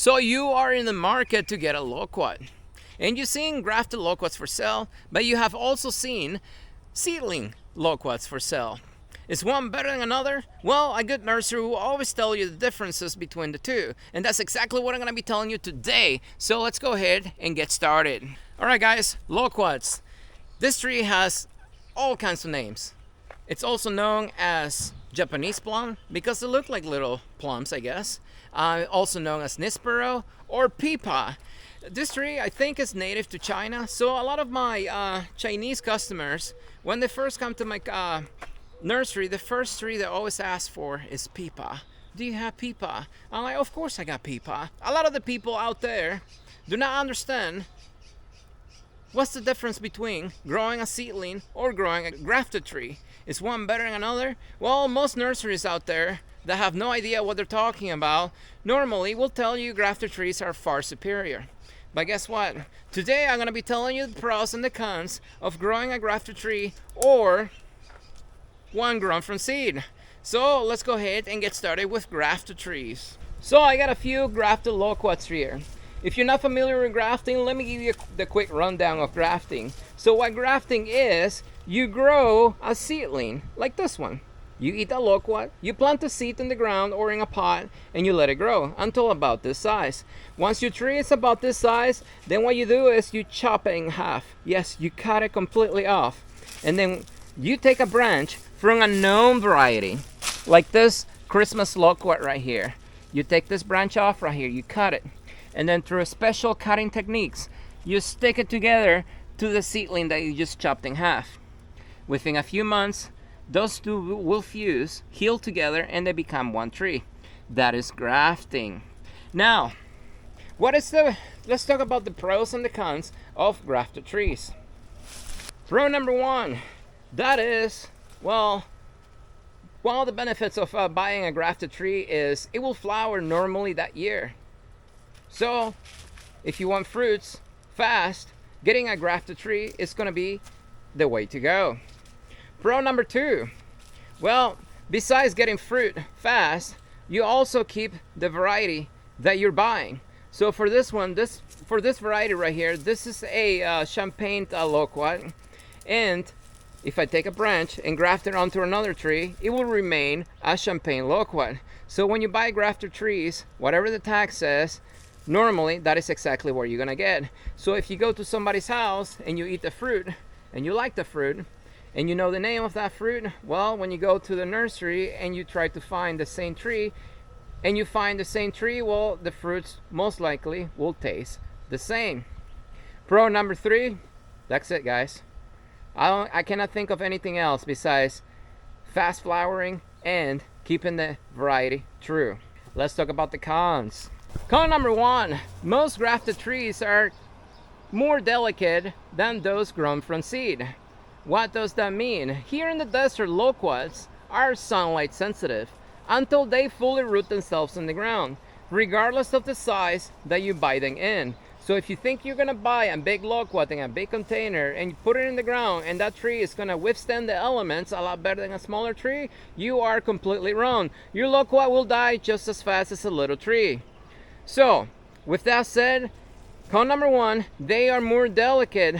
So you are in the market to get a loquat, and you've seen grafted loquats for sale, but you have also seen seedling loquats for sale. Is one better than another? Well, a good nursery will always tell you the differences between the two, and that's exactly what I'm going to be telling you today. So let's go ahead and get started. Alright guys, loquats. This tree has all kinds of names. It's also known as Japanese plum because they look like little plums, I guess. Also known as Nispero or Peepa. This tree I think is native to China, so a lot of my Chinese customers, when they first come to my nursery, the first tree they always ask for is Peepa. Do you have Peepa? I'm like, of course I got Peepa. A lot of the people out there do not understand what's the difference between growing a seedling or growing a grafted tree. Is one better than another? Well, most nurseries out there that have no idea what they're talking about normally will tell you grafted trees are far superior. But guess what? Today I'm going to be telling you the pros and the cons of growing a grafted tree or one grown from seed. So let's go ahead and get started with grafted trees. So I got a few grafted loquats here. If you're not familiar with grafting, let me give you the quick rundown of grafting. So what grafting is, you grow a seedling like this one. You eat a loquat, you plant the seed in the ground or in a pot, and you let it grow until about this size. Once your tree is about this size, then what you do is you chop it in half. Yes, you cut it completely off. And then you take a branch from a known variety, like this Christmas loquat right here. You take this branch off right here, you cut it. And then through special cutting techniques, you stick it together to the seedling that you just chopped in half. Within a few months, those two will fuse, heal together, and they become one tree. That is grafting. Now, let's talk about the pros and the cons of grafted trees. Pro number one, that is, well, one of the benefits of buying a grafted tree is it will flower normally that year. So, if you want fruits fast, getting a grafted tree is going to be the way to go. Pro number two, well, besides getting fruit fast, you also keep the variety that you're buying. So for this one, for this variety right here, this is a champagne loquat, and if I take a branch and graft it onto another tree, it will remain a champagne loquat. So when you buy grafted trees, whatever the tag says, normally that is exactly what you're gonna get. So if you go to somebody's house and you eat the fruit and you like the fruit and you know the name of that fruit, well, when you go to the nursery and you try to find the same tree and you find the same tree, well, the fruits most likely will taste the same. Pro number three, that's it guys. I cannot think of anything else besides fast flowering and keeping the variety true. Let's talk about the cons. Con number one, most grafted trees are more delicate than those grown from seed. What does that mean? Here in the desert, loquats are sunlight sensitive until they fully root themselves in the ground, regardless of the size that you buy them in. So if you think you're gonna buy a big loquat in a big container and you put it in the ground and that tree is gonna withstand the elements a lot better than a smaller tree, you are completely wrong. Your loquat will die just as fast as a little tree. So, with that said, con number one, they are more delicate.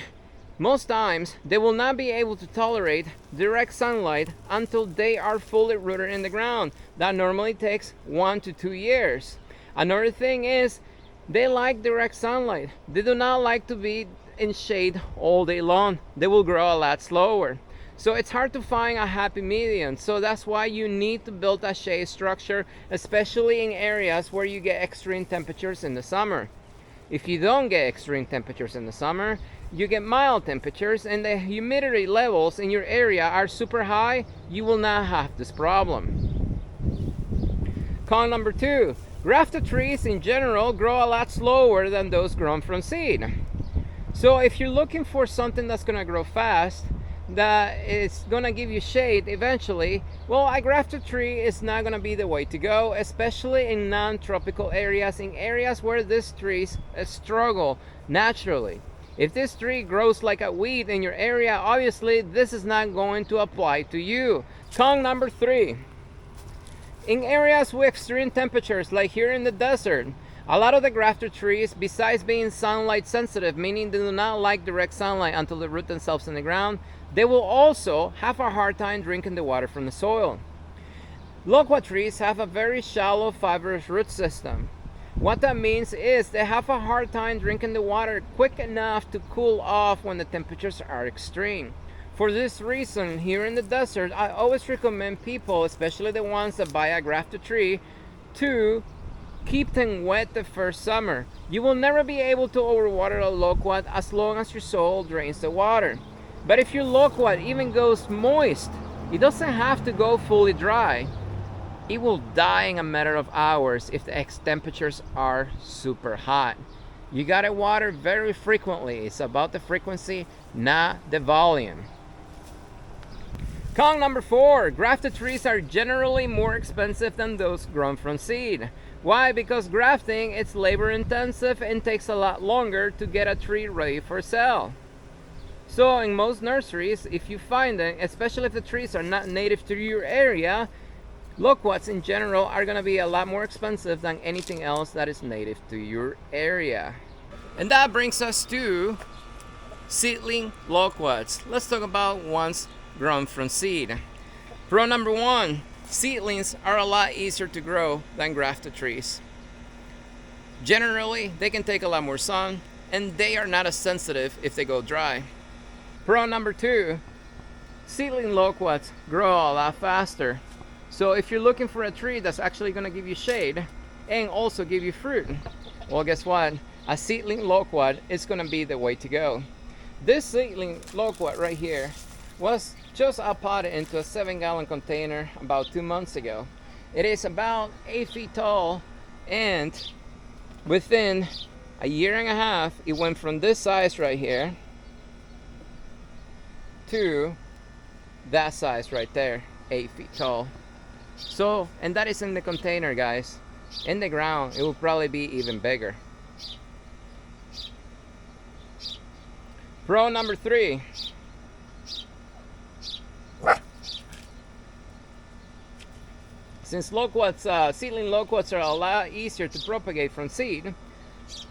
Most times, they will not be able to tolerate direct sunlight until they are fully rooted in the ground. That normally takes 1 to 2 years. Another thing is, they like direct sunlight. They do not like to be in shade all day long. They will grow a lot slower. So it's hard to find a happy medium. So that's why you need to build a shade structure, especially in areas where you get extreme temperatures in the summer. If you don't get extreme temperatures in the summer, you get mild temperatures and the humidity levels in your area are super high, you will not have this problem. Con number two, grafted trees in general grow a lot slower than those grown from seed. So if you're looking for something that's gonna grow fast, that is gonna give you shade eventually, well, a grafted tree is not gonna be the way to go, especially in non-tropical areas, in areas where these trees struggle naturally. If this tree grows like a weed in your area, obviously this is not going to apply to you. Con number three, in areas with extreme temperatures like here in the desert, A lot of the grafted trees, besides being sunlight sensitive, meaning they do not like direct sunlight until they root themselves in the ground, they will also have a hard time drinking the water from the soil. Loquat trees have a very shallow fibrous root system. What that means is they have a hard time drinking the water quick enough to cool off when the temperatures are extreme. For this reason, here in the desert, I always recommend people, especially the ones that buy a grafted tree, to keep them wet the first summer. You will never be able to overwater a loquat as long as your soil drains the water. But if your loquat even goes moist, it doesn't have to go fully dry. It will die in a matter of hours if the temperatures are super hot. You gotta water very frequently. It's about the frequency, not the volume. Con number 4, grafted trees are generally more expensive than those grown from seed. Why? Because grafting, it's labor intensive and takes a lot longer to get a tree ready for sale. So in most nurseries, if you find them, especially if the trees are not native to your area, loquats in general are going to be a lot more expensive than anything else that is native to your area. And that brings us to seedling loquats. Let's talk about ones grown from seed. Pro number 1, seedlings are a lot easier to grow than grafted trees. Generally, they can take a lot more sun and they are not as sensitive if they go dry. Pro number 2, seedling loquats grow a lot faster. So if you're looking for a tree that's actually going to give you shade and also give you fruit, well, guess what? A seedling loquat is going to be the way to go. This seedling loquat right here was just potted into a 7-gallon container about 2 months ago. It is about 8 feet tall, and within a year and a half, it went from this size right here to that size right there, 8 feet tall. So, and that is in the container, guys. In the ground, it will probably be even bigger. Pro number 3. Since loquats, seedling loquats are a lot easier to propagate from seed,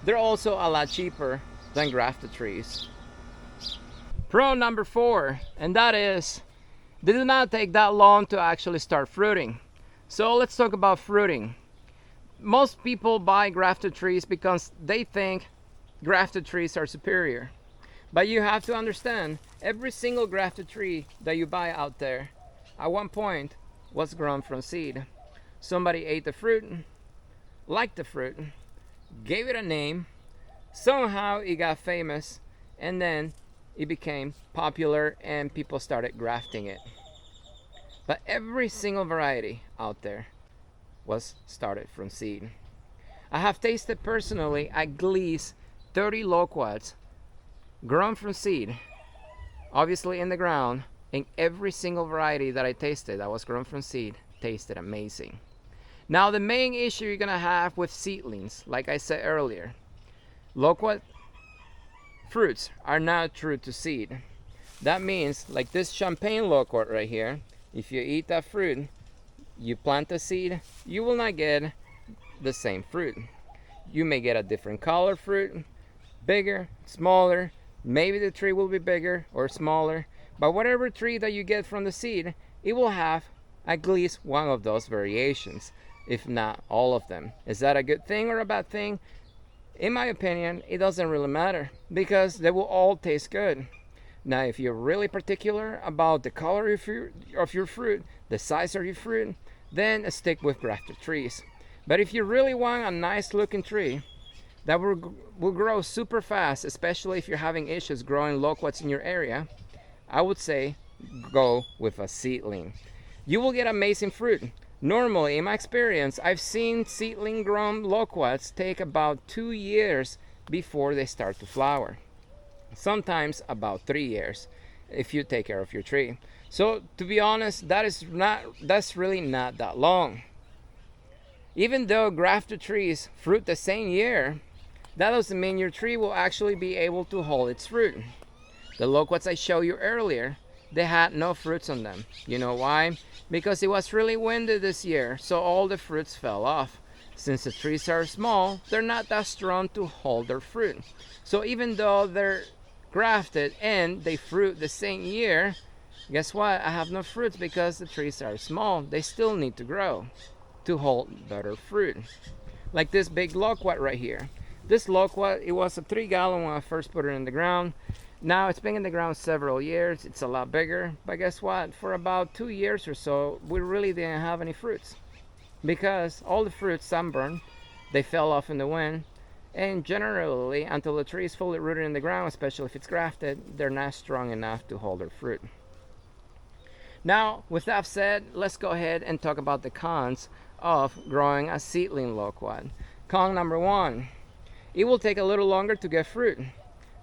they're also a lot cheaper than grafted trees. Pro number 4, and that is, they do not take that long to actually start fruiting. So let's talk about fruiting. Most people buy grafted trees because they think grafted trees are superior. But you have to understand, every single grafted tree that you buy out there, at one point, was grown from seed. Somebody ate the fruit, liked the fruit, gave it a name, somehow it got famous, and then it became popular and people started grafting it. But every single variety out there was started from seed. I have tasted personally at least 30 loquats grown from seed, obviously in the ground, and every single variety that I tasted that was grown from seed tasted amazing. Now the main issue you're gonna have with seedlings, like I said earlier, loquat fruits are not true to seed. That means, like this champagne loquat right here, if you eat that fruit, you plant the seed, you will not get the same fruit. You may get a different color fruit, bigger, smaller, maybe the tree will be bigger or smaller, but whatever tree that you get from the seed, it will have at least one of those variations, if not all of them. Is that a good thing or a bad thing? In my opinion, it doesn't really matter because they will all taste good. Now, if you're really particular about the color of your fruit, the size of your fruit, then stick with grafted trees. But if you really want a nice looking tree that will grow super fast, especially if you're having issues growing loquats in your area, I would say go with a seedling. You will get amazing fruit. Normally, in my experience, I've seen seedling grown loquats take about 2 years before they start to flower. Sometimes about 3 years if you take care of your tree. So to be honest, that's really not that long. Even though grafted trees fruit the same year, that doesn't mean your tree will actually be able to hold its fruit. The loquats I showed you earlier, they had no fruits on them. You know why? Because it was really windy this year, so all the fruits fell off. Since the trees are small, they're not that strong to hold their fruit. So even though they're grafted and they fruit the same year, guess what? I have no fruits because the trees are small. They still need to grow to hold better fruit. Like this big loquat right here. This loquat, it was a 3-gallon when I first put it in the ground. Now it's been in the ground several years. It's a lot bigger. But guess what? For about 2 years or so, we really didn't have any fruits. Because all the fruits sunburned, they fell off in the wind. And generally, until the tree is fully rooted in the ground, especially if it's grafted, they're not strong enough to hold their fruit. Now, with that said, let's go ahead and talk about the cons of growing a seedling loquat. Con number 1, it will take a little longer to get fruit.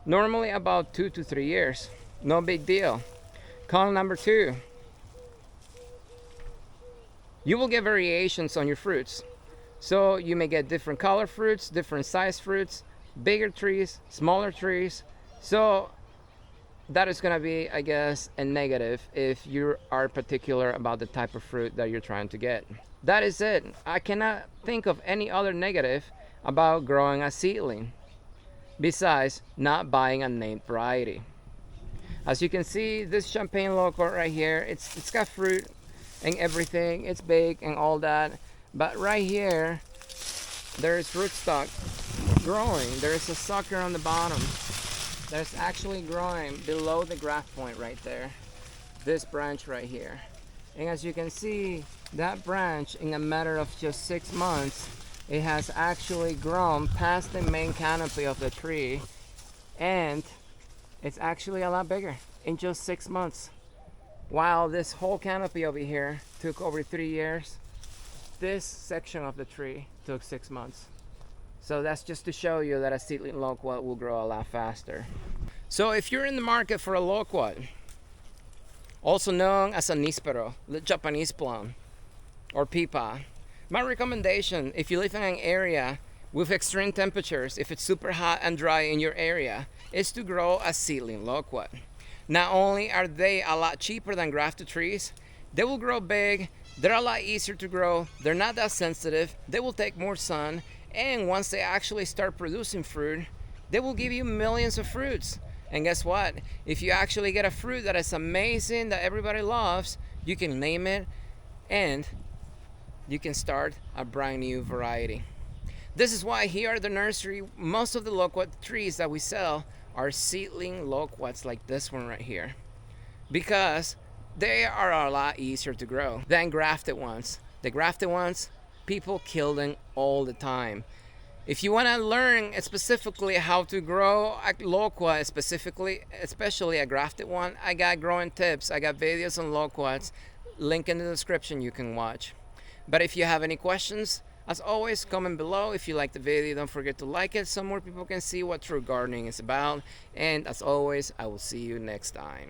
Normally about 2 to 3 years. No big deal. Con number 2, you will get variations on your fruits. So you may get different color fruits, different size fruits, bigger trees, smaller trees. So that is going to be, I guess, a negative if you are particular about the type of fruit that you're trying to get. That is it. I cannot think of any other negative about growing a seedling besides not buying a named variety. As you can see, this champagne loquat right here, it's got fruit and everything. It's big and all that. But right here, there's rootstock growing. There's a sucker on the bottom that's actually growing below the graft point right there. This branch right here. And as you can see, that branch, in a matter of just 6 months, it has actually grown past the main canopy of the tree, and it's actually a lot bigger in just 6 months. While this whole canopy over here took over 3 years, this section of the tree took 6 months. So that's just to show you that a seedling loquat will grow a lot faster. So if you're in the market for a loquat, also known as a níspero, the Japanese plum, or pepa, my recommendation, if you live in an area with extreme temperatures, if it's super hot and dry in your area, is to grow a seedling loquat. Not only are they a lot cheaper than grafted trees, they will grow big, they're a lot easier to grow, they're not that sensitive, they will take more sun, and once they actually start producing fruit, they will give you millions of fruits. And guess what? If you actually get a fruit that is amazing, that everybody loves, you can name it and you can start a brand new variety. This is why here at the nursery, most of the loquat trees that we sell are seedling loquats like this one right here, because they are a lot easier to grow than grafted ones. The grafted ones, people kill them all the time. If you want to learn specifically how to grow a loquat, especially a grafted one, I got growing tips. I got videos on loquats. Link in the description, you can watch. But if you have any questions, as always, comment below. If you like the video, don't forget to like it so more people can see what true gardening is about. And as always, I will see you next time.